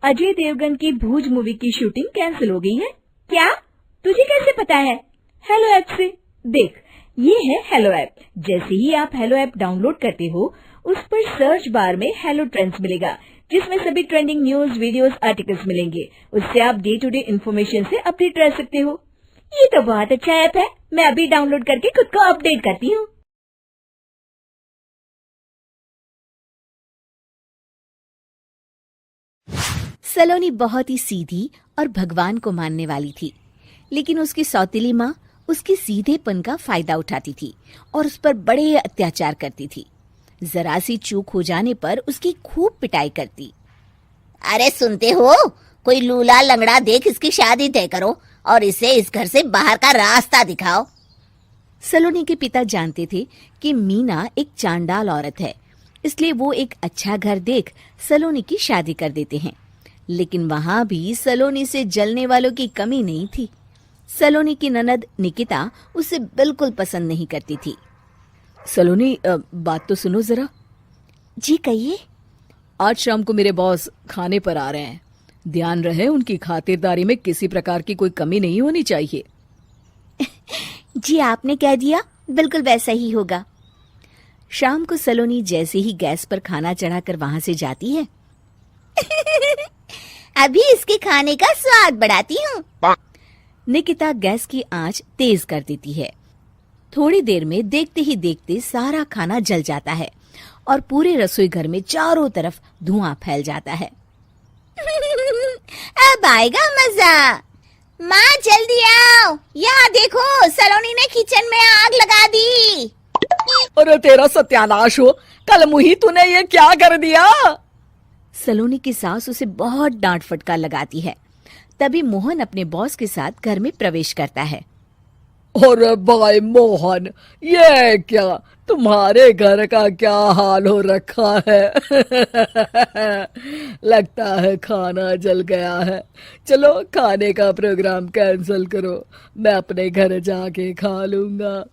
अजय देवगन की भूज मूवी की shooting cancel हो गई है। क्या? तुझे कैसे पता है? हेलो ऐप से देख, ये है हेलो ऐप। जैसे ही आप हेलो ऐप डाउनलोड करते हो, उस पर सर्च बार में हेलो ट्रेंड्स मिलेगा, जिसमें सभी ट्रेंडिंग न्यूज, वीडियोस, आर्टिकल्स मिलेंगे। उससे आप डे टू डे इन्फॉर्मेशन से अपडेट रह सकते हो। ये तो बहुत अच्छा ऐप है। मैं अभी डाउनलोड करके खुद को अपडेट करती हूँ। सलोनी बहुत ही सीधी और भगवान को मानने वाली थी, लेकिन उसकी सौतेली माँ उसके सीधेपन का फायदा उठाती थी और उस पर बड़े अत्याचार करती थी। जरा सी चूक हो जाने पर उसकी खूब पिटाई करती। अरे सुनते हो, कोई लूला लंगड़ा देख इसकी शादी तय करो और इसे इस घर से बाहर का रास्ता दिखाओ। सलोनी के पिता जानते थे कि मीना एक चांडाल औरत है, इसलिए वो एक अच्छा घर देख सलोनी की शादी कर देते हैं। लेकिन वहां भी सलोनी से जलने वालों की कमी नहीं थी। सलोनी की ननद निकिता उसे बिल्कुल पसंद नहीं करती थी। सलोनी, बात तो सुनो जरा। जी कहिए। आज शाम को मेरे बॉस खाने पर आ रहे हैं। ध्यान रहे उनकी खातिरदारी में किसी प्रकार की कोई कमी नहीं होनी चाहिए। जी आपने कह दिया, बिल्कुल वैसा ही होगा। शाम को सलोनी जैसे ही गैस पर खाना चढ़ाकर वहां से जाती है, अभी इसके खाने का स्वाद बढ़ाती हूँ। निकिता गैस की आंच तेज कर देती है। थोड़ी देर में देखते ही देखते सारा खाना जल जाता है और पूरे रसोई घर में चारों तरफ धुआं फैल जाता है। अब आएगा मजा। माँ जल्दी आओ, यहाँ देखो सलोनी ने किचन में आग लगा दी। अरे तेरा सत्यानाश हो, कल मुही तूने ये क्या कर दिया? सलोनी की सास उसे बहुत डांट फटकार लगाती है। तभी मोहन अपने बॉस के साथ घर में प्रवेश करता है। अरे भाई मोहन, ये क्या तुम्हारे घर का क्या हाल हो रखा है? लगता है खाना जल गया है। चलो खाने का प्रोग्राम कैंसिल करो, मैं अपने घर जाके खा लूंगा।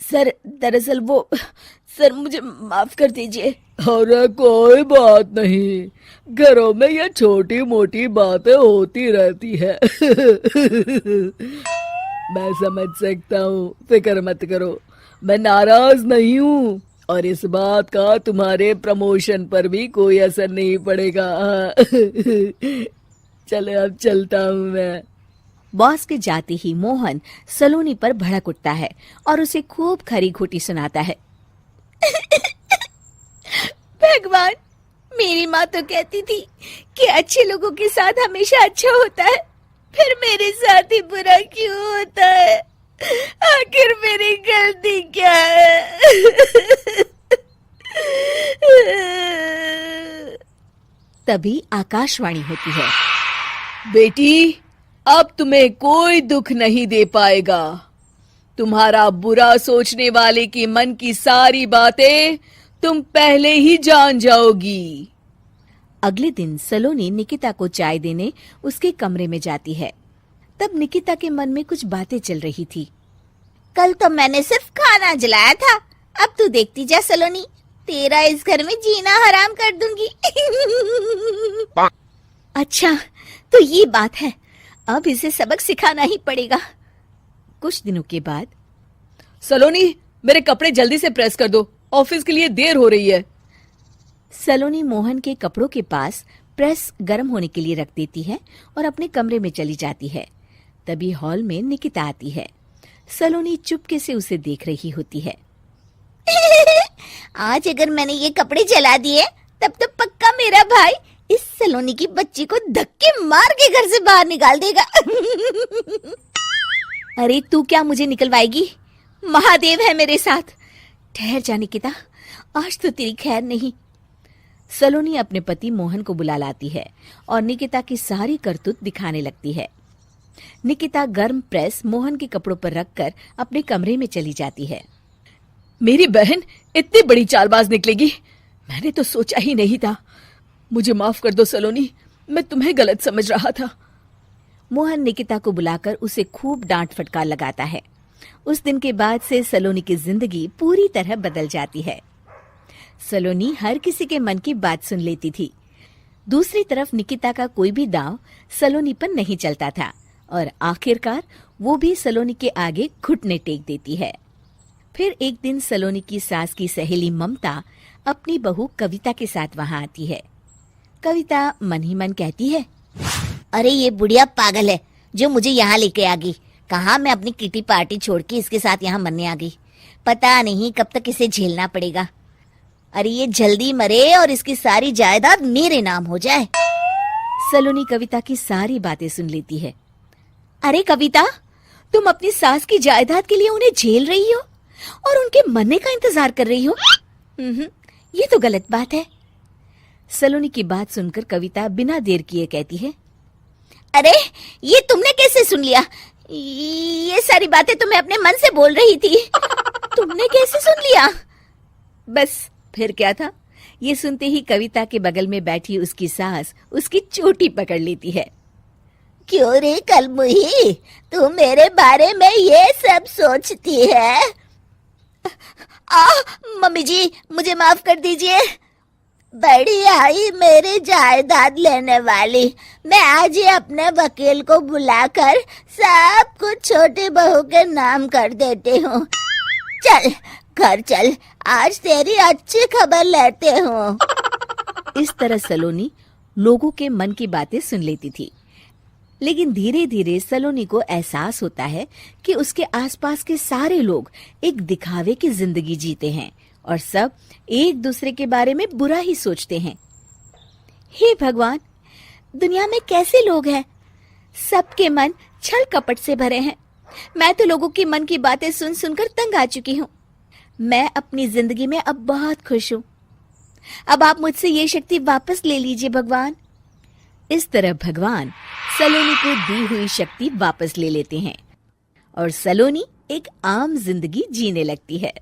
सर, दरअसल सर मुझे माफ कर दीजिए। अरे कोई बात नहीं, घरों में ये छोटी मोटी बातें होती रहती है। मैं समझ सकता हूँ, फिक्र मत करो, मैं नाराज नहीं हूँ और इस बात का तुम्हारे प्रमोशन पर भी कोई असर नहीं पड़ेगा। चलो अब चलता हूँ मैं। बॉस के जाते ही मोहन सलोनी पर भड़क उठता है और उसे खूब खरी खोटी सुनाता है। भगवान, मेरी माँ तो कहती थी कि अच्छे लोगों के साथ हमेशा अच्छा होता है, फिर मेरे साथ ही बुरा क्यों होता है? आखिर मेरी गलती क्या है? तभी आकाशवाणी होती है। बेटी, अब तुम्हें कोई दुख नहीं दे पाएगा। तुम्हारा बुरा सोचने वाले के मन की सारी बातें तुम पहले ही जान जाओगी। अगले दिन सलोनी निकिता को चाय देने उसके कमरे में जाती है। तब निकिता के मन में कुछ बातें चल रही थी। कल तो मैंने सिर्फ खाना जलाया था, अब तू देखती जा सलोनी, तेरा इस घर में जीना हराम कर दूंगी। अच्छा, तो ये बात है, अब इसे सबक सिखाना ही पड़ेगा। कुछ दिनों के बाद, सलोनी, मेरे कपड़े जल्दी से प्रेस कर दो, ऑफिस के लिए देर हो रही है। सलोनी मोहन के कपड़ों के पास प्रेस गर्म होने के लिए रख देती है और अपने कमरे में चली जाती है। तभी हॉल में निकिता आती है। सलोनी चुपके से उसे देख रही होती है। आज अगर मैंने ये कपड़े जला दिए, तब तो पक्का मेरा भाई इस सलोनी की बच्ची को धक्के मार के घर से बाहर निकाल देगा। अरे तू क्या मुझे निकलवाएगी? महादेव है मेरे साथ। ठहर जा निकिता, आज तो तेरी खैर नहीं। सलोनी अपने पति मोहन को बुला लाती है और निकिता की सारी करतूत दिखाने लगती है। निकिता गर्म प्रेस मोहन के कपड़ों पर रखकर अपने कमरे में चली जाती है। मेरी बहन इतनी बड़ी चालबाज निकलेगी, मैंने तो सोचा ही नहीं था। मुझे माफ कर दो सलोनी, मैं तुम्हें गलत समझ रहा था। मोहन निकिता को बुलाकर उसे खूब डांट फटकार लगाता है। उस दिन के बाद से सलोनी की जिंदगी पूरी तरह बदल जाती है। सलोनी हर किसी के मन की बात सुन लेती थी। दूसरी तरफ निकिता का कोई भी दांव सलोनी पर नहीं चलता था और आखिरकार वो भी सलोनी के आगे घुटने टेक देती है। फिर एक दिन सलोनी की सास की सहेली ममता अपनी बहू कविता के साथ वहां आती है। कविता मन ही मन कहती है, अरे ये बुढ़िया पागल है जो मुझे यहाँ लेके आ गई। कहाँ मैं अपनी किटी पार्टी छोड़ के इसके साथ यहाँ मरने आ गई। पता नहीं कब तक इसे झेलना पड़ेगा। अरे ये जल्दी मरे और इसकी सारी जायदाद मेरे नाम हो जाए। सलोनी कविता की सारी बातें सुन लेती है। अरे कविता, तुम अपनी सास की जायदाद के लिए उन्हें झेल रही हो और उनके मरने का इंतजार कर रही हो। ये तो गलत बात है। सलोनी की बात सुनकर कविता बिना देर किए कहती है, अरे ये तुमने कैसे सुन लिया? ये सारी बातें तो मैं अपने मन से बोल रही थी। तुमने कैसे सुन लिया? बस फिर क्या था। ये सुनते ही कविता के बगल में बैठी उसकी सास उसकी चोटी पकड़ लेती है। क्यों रे कलमुही, तू मेरे बारे में ये सब सोचती है? मम्मी जी, मुझे माफ कर दीजिए। बड़ी आई मेरी जायदाद लेने वाली। मैं आज ही अपने वकील को बुलाकर सब कुछ छोटी बहू के नाम कर देती हूँ। चल घर चल, आज तेरी अच्छी खबर लेते हूँ। इस तरह सलोनी लोगों के मन की बातें सुन लेती थी, लेकिन धीरे धीरे सलोनी को एहसास होता है कि उसके आसपास के सारे लोग एक दिखावे की जिंदगी जीते हैं और सब एक दूसरे के बारे में बुरा ही सोचते हैं। हे भगवान, दुनिया में कैसे लोग हैं? सबके मन छल कपट से भरे हैं। मैं तो लोगों के मन की बातें सुन सुनकर तंग आ चुकी हूँ। मैं अपनी जिंदगी में अब बहुत खुश हूँ। अब आप मुझसे ये शक्ति वापस ले लीजिए भगवान। इस तरह भगवान सलोनी को दी हुई शक्ति वापस ले लेते हैं और सलोनी एक आम जिंदगी जीने लगती है।